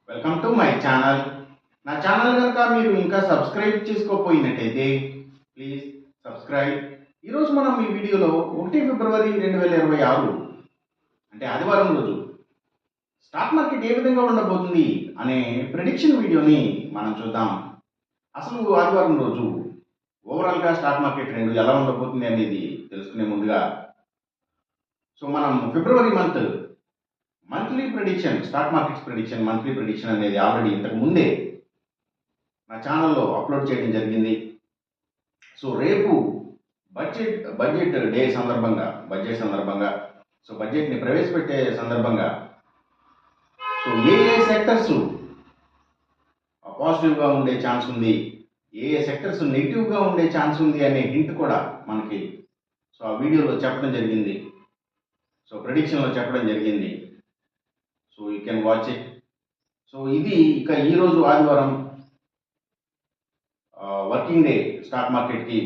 Welcome to my channel. నా channel కనుక మీరు ఇంకా సబ్స్క్రైబ్ చేసుకోకపోయినట్టయితే ప్లీజ్ సబ్స్క్రైబ్. ఈరోజు మనం ఈ వీడియోలో 1 ఫిబ్రవరి 2026 అంటే ఆదివారం రోజు స్టాక్ మార్కెట్ ఏ విధంగా ఉండబోతుంది అనే ప్రిడిక్షన్ వీడియోని మనం చూద్దాం. అసలు ఆదివారం రోజు ఓవరాల్గా స్టాక్ మార్కెట్ ట్రెండ్ ఎలా ఉండబోతుంది అనేది తెలుసుకునే ముందుగా మనం February monthly prediction, stock markets prediction, monthly prediction అనేది ఆల్రెడీ ఇంతకు ముందే నా ఛానల్లో అప్లోడ్ చేయడం జరిగింది. రేపు బడ్జెట్ డే సందర్భంగా, బడ్జెట్ని ప్రవేశపెట్టే సందర్భంగా ఏ సెక్టర్స్ పాజిటివ్గా ఉండే ఛాన్స్ ఉంది, ఏ సెక్టర్స్ నెగిటివ్గా ఉండే ఛాన్స్ ఉంది అనే హింట్ కూడా మనకి ఆ వీడియోలో చెప్పడం జరిగింది, ప్రిడిక్షన్లో చెప్పడం జరిగింది. You can watch it. ఇది ఇక ఈరోజు ఆదివారం వర్కింగ్ డే స్టాక్ మార్కెట్కి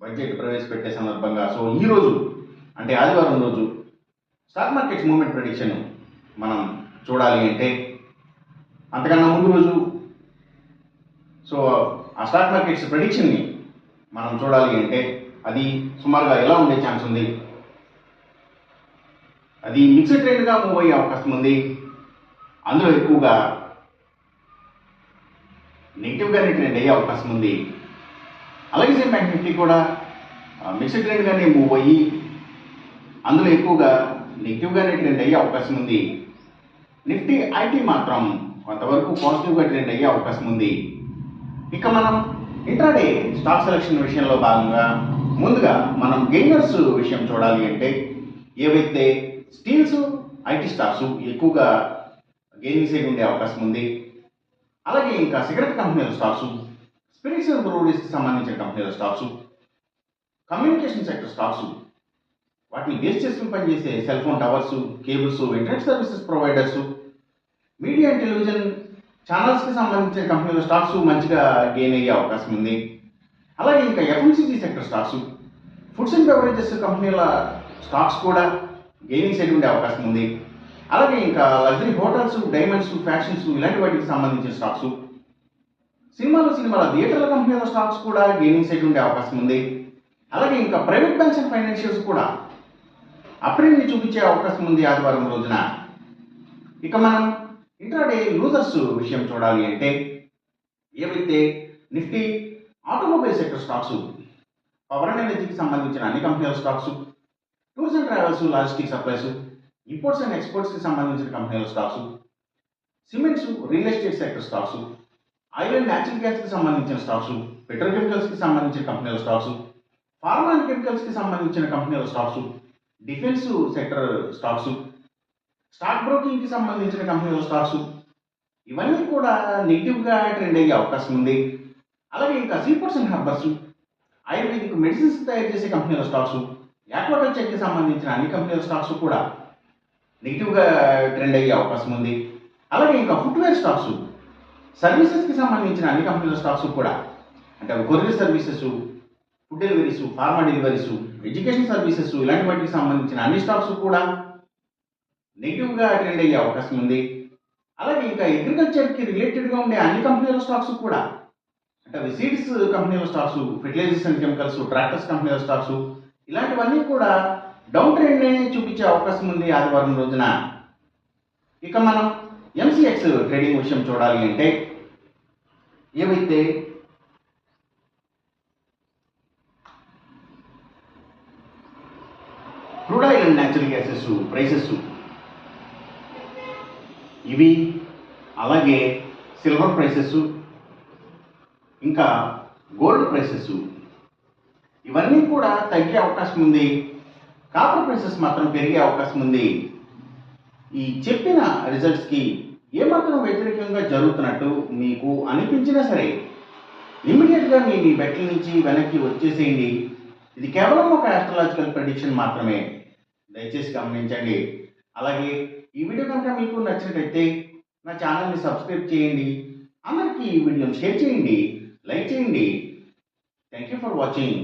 బడ్జెట్ ప్రవేశపెట్టే సందర్భంగా ఈరోజు అంటే ఆదివారం రోజు స్టాక్ మార్కెట్స్ మూమెంట్ ప్రిడిక్షన్ మనం చూడాలి అంటే అంతకన్నా ముందు రోజు ఆ స్టాక్ మార్కెట్స్ ప్రిడిక్షన్ని మనం చూడాలి అంటే అది సుమారుగా ఎలా ఉండే ఛాన్స్ ఉంది. అది మిక్స్డ్ ట్రెండ్గా మూవ్ అయ్యే అవకాశం ఉంది. అందులో ఎక్కువగా నెగిటివ్గానే ట్రెండ్ అయ్యే అవకాశం ఉంది. అలాగే సేమ్ బ్యాంక్ నిఫ్టీ కూడా మిక్స్డ్ ట్రెండ్గానే మూవ్ అయ్యి అందులో ఎక్కువగా నెగిటివ్గానే ట్రెండ్ అయ్యే అవకాశం ఉంది. నిఫ్టీ ఐటీ మాత్రం కొంతవరకు పాజిటివ్గా ట్రెండ్ అయ్యే అవకాశం ఉంది. ఇక మనం ఇంట్రాడే స్టాక్ సెలక్షన్ విషయంలో భాగంగా ముందుగా మనం గెయినర్స్ విషయం చూడాలి అంటే ఏవైతే స్టీల్స్, ఐటీ స్టాక్స్ ఎక్కువగా గెయినింగ్ సైడ్ ఉండే అవకాశం ఉంది. అలాగే ఇంకా సిగరెట్ కంపెనీల స్టాక్స్, స్పిరిట్స్ అండ్ బ్రూవరీస్కి సంబంధించిన కంపెనీల స్టాక్స్, కమ్యూనికేషన్ సెక్టర్ స్టాక్స్, వాటిని బేస్ చేసుకుని పనిచేసే cell phone towers, cables, internet services providers, media and television ఛానల్స్కి సంబంధించిన కంపెనీల స్టాక్స్ మంచిగా గెయిన్ అయ్యే అవకాశం ఉంది. అలాగే ఇంకా FMCG sector stocks, foods and beverages కంపెనీల స్టాక్స్ కూడా గెయినింగ్ సైడ్ ఉండే అవకాశం ఉంది. అలాగే ఇంకా లగ్జరీ హోటల్స్, డైమండ్స్, ఫ్యాషన్స్ ఇలాంటి వాటికి సంబంధించిన స్టాక్స్, సినిమాల థియేటర్ల కంపెనీల స్టాక్స్ కూడా గెయినింగ్ సైడ్ ఉండే అవకాశం ఉంది. అలాగే ఇంకా ప్రైవేట్ బ్యాంక్స్ అండ్ ఫైనాన్షియల్స్ కూడా అప్రెండ్ని చూపించే అవకాశం ఉంది ఆదివారం రోజున. ఇక మనం ఇంట్రాడే లూజర్స్ విషయం చూడాలి అంటే ఏవైతే Nifty automobile sector stocks, power and ఎనర్జీకి సంబంధించిన అన్ని కంపెనీల stocks, tours and travels, logistic supplies, imports and ఎక్స్పోర్ట్స్కి సంబంధించిన కంపెనీల stocks, cements, real estate sector stocks, oil and natural గ్యాస్కి సంబంధించిన స్టాక్స్, పెట్రోకెమికల్స్కి సంబంధించిన కంపెనీల స్టాక్స్, ఫార్మా అండ్ కెమికల్స్కి సంబంధించిన కంపెనీల stocks, defence sector stocks, stock బ్రోకింగ్కి సంబంధించిన కంపెనీల స్టాక్స్ ఇవన్నీ కూడా నెగిటివ్గా ట్రెండ్ అయ్యే అవకాశం ఉంది. అలాగే ఇంకా సీఫుడ్స్ అండ్ హర్బర్స్, ఆయుర్వేదిక్ మెడిసిన్స్ తయారు చేసే కంపెనీల స్టాక్స్, యాక్వాకల్చర్కి సంబంధించిన అన్ని కంపెనీల స్టాక్స్ కూడా నెగిటివ్గా ట్రెండ్ అయ్యే అవకాశం ఉంది. అలాగే ఇంకా ఫుట్వేర్ స్టాక్స్, సర్వీసెస్కి సంబంధించిన అన్ని కంపెనీల స్టాక్స్ కూడా అంటే courier services, food deliveries, pharma deliveries, education services ఇలాంటి వాటికి సంబంధించిన అన్ని స్టాక్స్ కూడా నెగిటివ్గా ట్రెండ్ అయ్యే అవకాశం ఉంది. అలాగే ఇంకా అగ్రికల్చర్కి రిలేటెడ్గా ఉండే అన్ని కంపెనీల స్టాక్స్ కూడా అంటే అవి సీడ్స్ కంపెనీల stocks, fertilisers and chemicals, tractors కంపెనీల స్టాక్స్ ఇలాంటివన్నీ కూడా డౌన్ ట్రెండ్నే చూపించే అవకాశం ఉంది ఆదివారం రోజున. ఇక మనం ఎంసీఎక్స్ ట్రేడింగ్ విషయం చూడాలి అంటే ఏవైతే crude oil and natural gases prices ఇవి, అలాగే సిల్వర్ ప్రైసెస్, ఇంకా గోల్డ్ ప్రైసెస్ ఇవన్నీ కూడా తగ్గే అవకాశం ఉంది. కాపర్ ప్రైసెస్ మాత్రం పెరిగే అవకాశం ఉంది. ఈ చెప్పిన రిజల్ట్స్కి ఏమాత్రం వ్యతిరేకంగా జరుగుతున్నట్టు మీకు అనిపించినా సరే ఇమ్మీడియట్గా మీ బెట్ల నుంచి వెనక్కి వచ్చేసేయండి. ఇది కేవలం ఒక ఆస్ట్రాలజికల్ ప్రెడిక్షన్ మాత్రమే, దయచేసి గమనించండి. అలాగే ఈ వీడియో కనుక మీకు నచ్చినట్లయితే నా ఛానల్ని సబ్స్క్రైబ్ చేయండి, అందరికీ ఈ వీడియోని షేర్ చేయండి, లైక్ చేయండి. Thank you for watching.